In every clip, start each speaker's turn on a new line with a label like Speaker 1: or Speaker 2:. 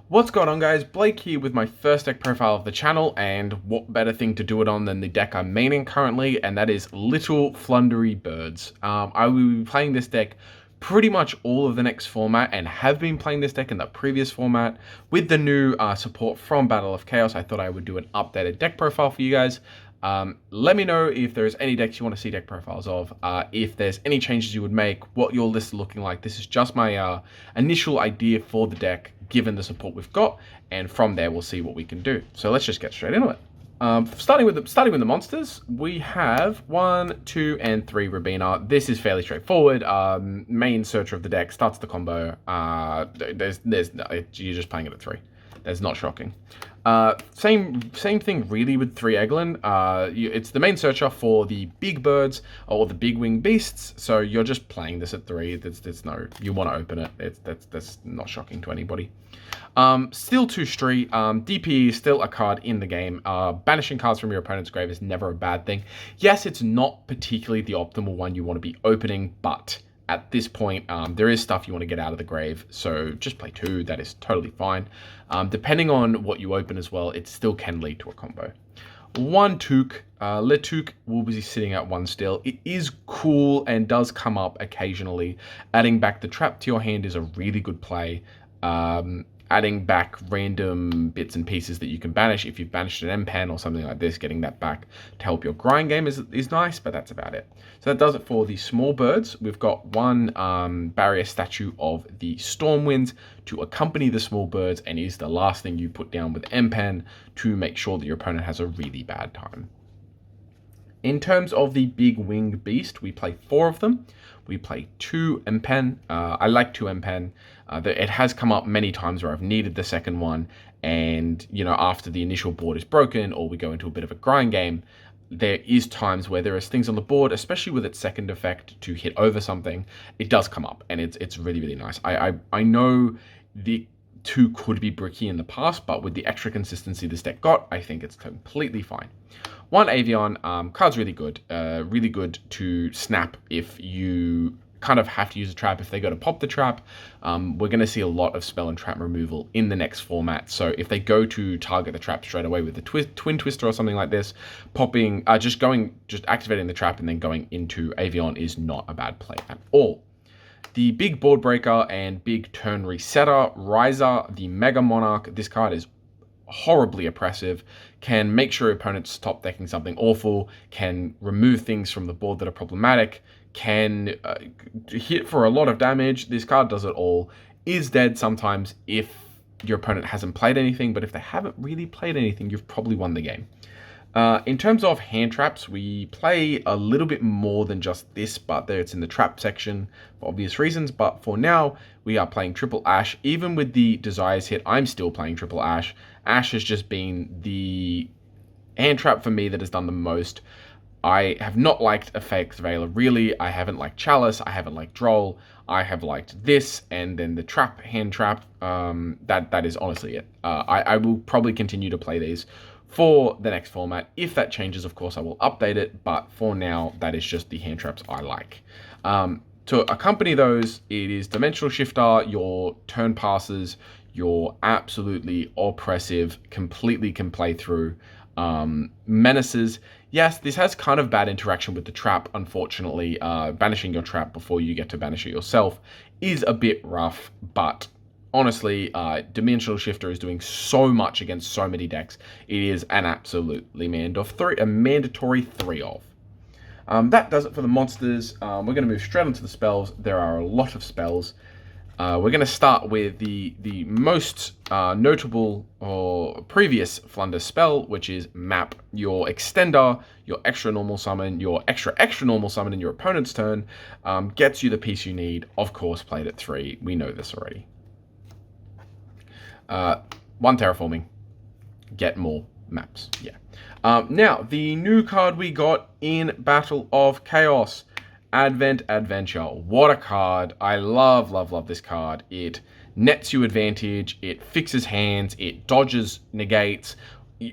Speaker 1: What's going on, guys? Blake here with my first deck profile of the channel, and what better thing to do it on than the deck I'm maining currently, and that is Little Floowandereeze. I will be playing this deck pretty much all of the next format, and have been playing this deck in the previous format. With the new support from Battle of Chaos, I thought I would do an updated deck profile for you guys. Let me know if there's any decks you want to see deck profiles of, if there's any changes you would make, what your list is looking like. This is just my initial idea for the deck, given the support we've got, and from there we'll see what we can do. So let's just get straight into it. Starting with the monsters, we have 1, 2, and 3 Rabina. This is fairly straightforward. Main searcher of the deck starts the combo. You're just playing it at 3. That's not shocking. Same thing really with 3 Eglin. It's the main searcher for the big birds or the big winged beasts. So you're just playing this at 3. You want to open it. That's not shocking to anybody. Still 2 street. DP is still a card in the game. Banishing cards from your opponent's grave is never a bad thing. Yes, it's not particularly the optimal one you want to be opening, but at this point, there is stuff you want to get out of the grave, so just play 2. That is totally fine. Depending on what you open as well, it still can lead to a combo. 1 Took. Le Took will be sitting at 1 still. It is cool and does come up occasionally. Adding back the trap to your hand is a really good play. Adding back random bits and pieces that you can banish. If you've banished an M-Pan or something like this, getting that back to help your grind game is nice, but that's about it. So that does it for the small birds. We've got 1 barrier statue of the Stormwinds to accompany the small birds, and is the last thing you put down with M-Pan to make sure that your opponent has a really bad time. In terms of the big winged beast, we play 4 of them. We play 2 M-Pen. I like 2 M-Pen. It has come up many times where I've needed the second one, and after the initial board is broken or we go into a bit of a grind game, there is times where there is things on the board, especially with its second effect to hit over something. It does come up, and it's really, really nice. I know the 2 could be bricky in the past, but with the extra consistency this deck got, I think it's completely fine. 1 Avian, card's really good to snap if you kind of have to use a trap. If they go to pop the trap, we're going to see a lot of spell and trap removal in the next format. So if they go to target the trap straight away with the Twin Twister or something like this, popping, just activating the trap and then going into Avian is not a bad play at all. The big board breaker and big turn resetter, Riser, the Mega Monarch. This card is horribly oppressive, can make sure your opponents stop decking something awful, can remove things from the board that are problematic, can hit for a lot of damage. This card does it all. Is dead sometimes if your opponent hasn't played anything, but if they haven't really played anything, you've probably won the game. In terms of hand traps, we play a little bit more than just this, but there it's in the trap section for obvious reasons. But for now, we are playing Triple Ash. Even with the Desires hit, I'm still playing Triple Ash. Ash has just been the hand trap for me that has done the most. I have not liked Effect Veiler, really. I haven't liked Chalice. I haven't liked Droll. I have liked this, and then the trap, hand trap. That is honestly it. I will probably continue to play these for the next format. If that changes, of course, I will update it, but for now, that is just the hand traps I like. To accompany those, it is Dimensional Shifter, your turn passes, your absolutely oppressive, completely can play through. Menaces. Yes, this has kind of bad interaction with the trap, unfortunately. Banishing your trap before you get to banish it yourself is a bit rough, but honestly, Dimensional Shifter is doing so much against so many decks. It is an absolutely mandatory 3 of. That does it for the monsters. We're going to move straight onto the spells. There are a lot of spells. We're going to start with the most notable or previous Flunder spell, which is Map. Your Extender, your extra normal summon, your extra normal summon in your opponent's turn, gets you the piece you need. Of course, played at 3. We know this already. 1 Terraforming. Get more maps. Yeah. Now, the new card we got in Battle of Chaos. Advent Adventure. What a card. I love this card. It nets you advantage. It fixes hands. It dodges negates.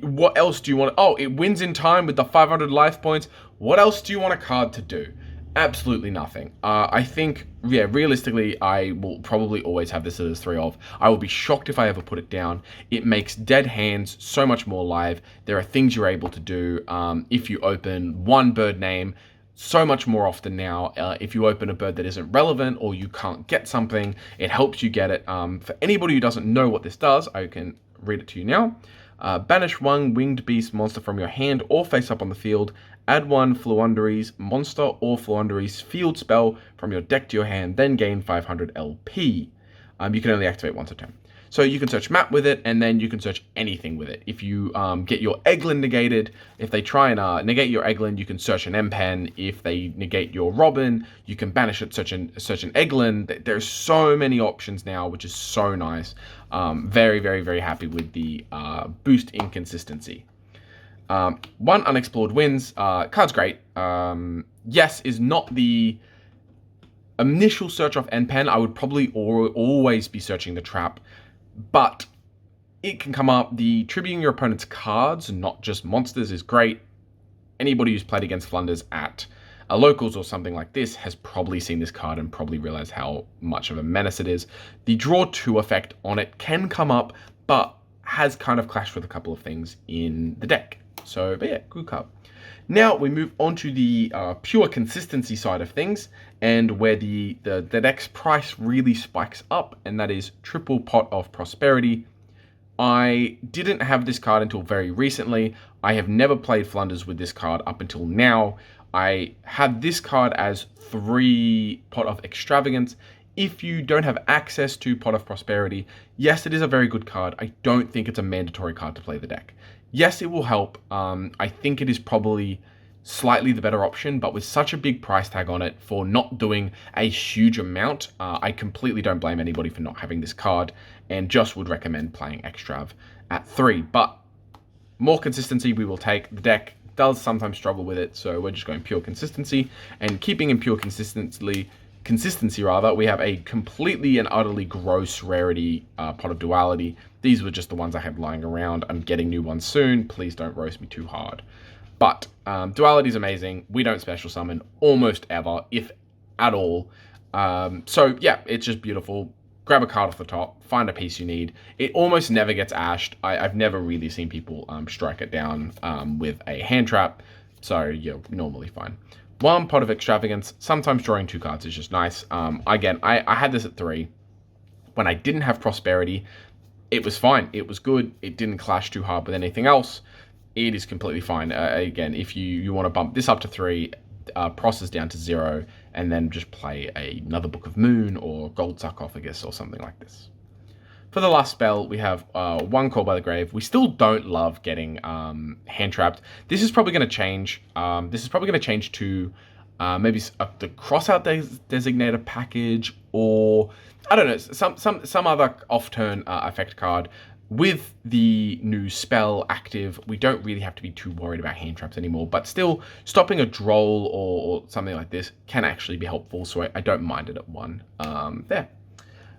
Speaker 1: What else do you want? Oh, it wins in time with the 500 life points. What else do you want a card to do? Absolutely nothing. I think, yeah, realistically, I will probably always have this as 3 of. I will be shocked if I ever put it down. It makes dead hands so much more live. There are things you're able to do if you open one bird name so much more often now. If you open a bird that isn't relevant or you can't get something, it helps you get it. For anybody who doesn't know what this does, I can read it to you now. Banish one winged beast monster from your hand or face up on the field. Add one Floowandereeze monster or Floowandereeze field spell from your deck to your hand, then gain 500 LP. You can only activate once a turn. So you can search map with it, and then you can search anything with it. If you get your Egglin negated, if they try and negate your Egglin, you can search an M-Pen. If they negate your Robin, you can banish it, search an Egglin. There's so many options now, which is so nice. Very, very, very happy with the boost in consistency. One unexplored wins. Card's great. Yes, is not the initial search off N-Pen. I would probably always be searching the trap, but it can come up. The tributing your opponent's cards, not just monsters, is great. Anybody who's played against Flunders at locals or something like this has probably seen this card and probably realized how much of a menace it is. The draw 2 effect on it can come up, but has kind of clashed with a couple of things in the deck. So, but yeah, good card. Now we move on to the pure consistency side of things, and where the deck's price really spikes up, and that is Triple Pot of Prosperity. I didn't have this card until very recently. I have never played Flunders with this card up until now. I had this card as 3 Pot of Extravagance. If you don't have access to Pot of Prosperity, yes, it is a very good card. I don't think it's a mandatory card to play the deck. Yes, it will help. I think it is probably slightly the better option, but with such a big price tag on it for not doing a huge amount, I completely don't blame anybody for not having this card, and just would recommend playing Extrav at 3. But more consistency we will take. The deck does sometimes struggle with it, so we're just going pure consistency. And keeping in pure consistency, we have a completely and utterly gross rarity Pot of Duality. These were just the ones I had lying around. I'm getting new ones soon. Please don't roast me too hard. But Duality is amazing. We don't special summon almost ever, if at all. So yeah, it's just beautiful. Grab a card off the top, find a piece you need. It almost never gets ashed. I've never really seen people strike it down with a hand trap. So you're normally fine. 1 Pot of Extravagance. Sometimes drawing 2 cards is just nice. Again, I had this at 3. When I didn't have Prosperity, it was fine. It was good. It didn't clash too hard with anything else. It is completely fine. Again, if you want to bump this up to 3, Pros is down to 0, and then just play another Book of Moon or Gold Sarcophagus or something like this. For the last spell, we have 1 Call by the Grave. We still don't love getting hand trapped. This is probably going to change. This is probably going to change to maybe the Crossout Designator package, or I don't know, some other off-turn effect card. With the new spell active, we don't really have to be too worried about hand traps anymore, but still stopping a droll or something like this can actually be helpful, so I don't mind it at 1 there.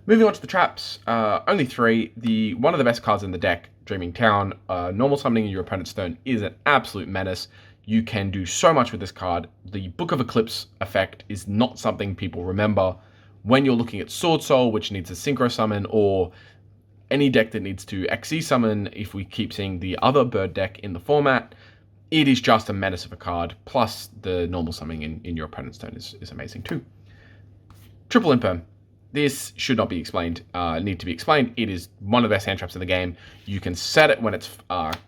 Speaker 1: Moving on to the traps, only 3. One of the best cards in the deck, Dreaming Town. Normal summoning in your opponent's turn is an absolute menace. You can do so much with this card. The Book of Eclipse effect is not something people remember when you're looking at Sword Soul, which needs a Synchro Summon, or any deck that needs to XE Summon. If we keep seeing the other bird deck in the format, it is just a menace of a card, plus the normal summoning in your opponent's turn is amazing too. Triple Imperm. This should not be explained, need to be explained. It is one of the best hand traps in the game. You can set it when it's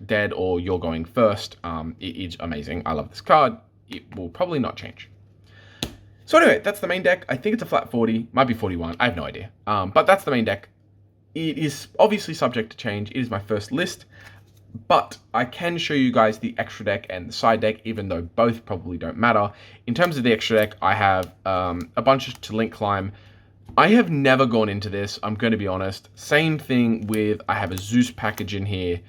Speaker 1: dead or you're going first. It is amazing. I love this card. It will probably not change. So anyway, that's the main deck. I think it's a flat 40, might be 41. I have no idea. But that's the main deck. It is obviously subject to change. It is my first list, but I can show you guys the extra deck and the side deck, even though both probably don't matter. In terms of the extra deck, I have a bunch to link climb. I have never gone into this, I'm going to be honest. Same thing with, I have a Zeus package in here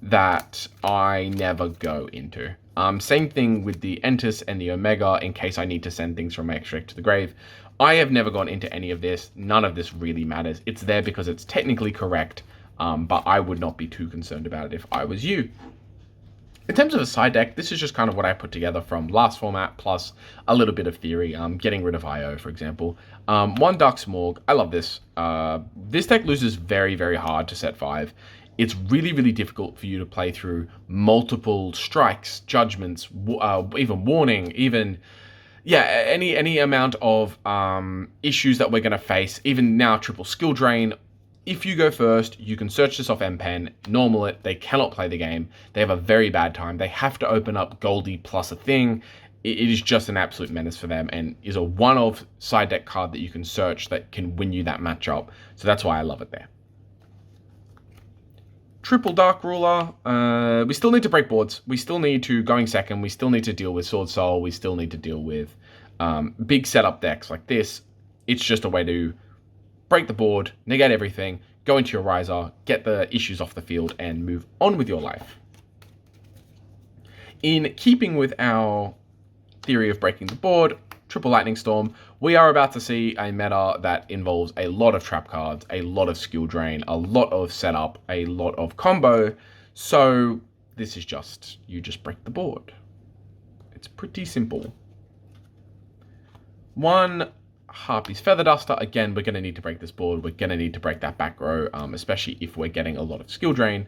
Speaker 1: that I never go into. Same thing with the Entus and the Omega in case I need to send things from my extra deck to the grave. I have never gone into any of this. None of this really matters. It's there because it's technically correct, but I would not be too concerned about it if I was you. In terms of a side deck, this is just kind of what I put together from last format plus a little bit of theory. Getting rid of IO, for example. One Dark Smorg. I love this. This deck loses very, very hard to set 5. It's really, really difficult for you to play through multiple strikes, judgments, even warning, even any amount of issues that we're going to face. Even now, triple skill drain. If you go first, you can search this off MPen, normal it, they cannot play the game, they have a very bad time, they have to open up Goldie plus a thing, it is just an absolute menace for them, and is a one-of side deck card that you can search that can win you that matchup, so that's why I love it there. Triple Dark Ruler, we still need to break boards, we still need to, going second, we still need to deal with Sword Soul, we still need to deal with big setup decks like this. It's just a way to break the board, negate everything, go into your riser, get the issues off the field, and move on with your life. In keeping with our theory of breaking the board, Triple Lightning Storm, we are about to see a meta that involves a lot of trap cards, a lot of skill drain, a lot of setup, a lot of combo. So this is just, you just break the board. It's pretty simple. One Harpy's Feather Duster. Again, we're going to need to break this board. We're going to need to break that back row, especially if we're getting a lot of skill drain.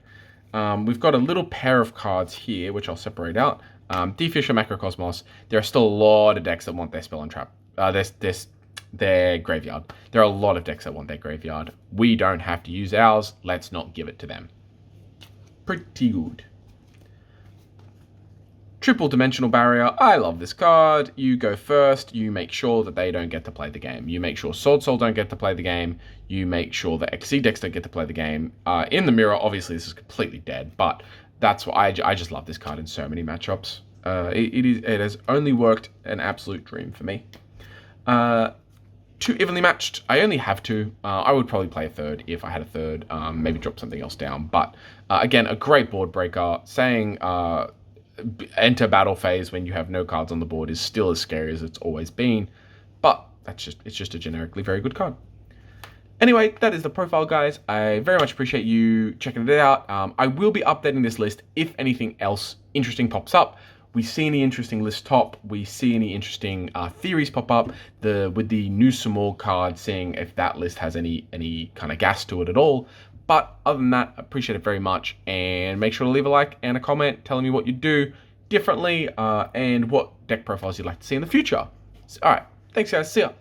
Speaker 1: We've got a little pair of cards here, which I'll separate out. D-Fish or Macrocosmos. There are still a lot of decks that want their spell and trap. Their graveyard. There are a lot of decks that want their graveyard. We don't have to use ours. Let's not give it to them. Pretty good. Triple Dimensional Barrier. I love this card. You go first. You make sure that they don't get to play the game. You make sure Sword Soul don't get to play the game. You make sure that XC decks don't get to play the game. In the mirror, obviously, this is completely dead, but that's why I just love this card in so many matchups. It has only worked an absolute dream for me. 2 evenly matched. I only have 2. I would probably play a third if I had a third. Maybe drop something else down. But again, a great board breaker. Saying enter battle phase when you have no cards on the board is still as scary as it's always been, but it's just a generically very good card. Anyway, that is the profile, guys. I very much appreciate you checking it out. I will be updating this list if anything else interesting pops up. We see any interesting list top, we see any interesting theories pop up, with the new Smorg card, seeing if that list has any kind of gas to it at all. But other than that, I appreciate it very much, and make sure to leave a like and a comment telling me what you do differently and what deck profiles you'd like to see in the future. So, all right, thanks guys, see ya.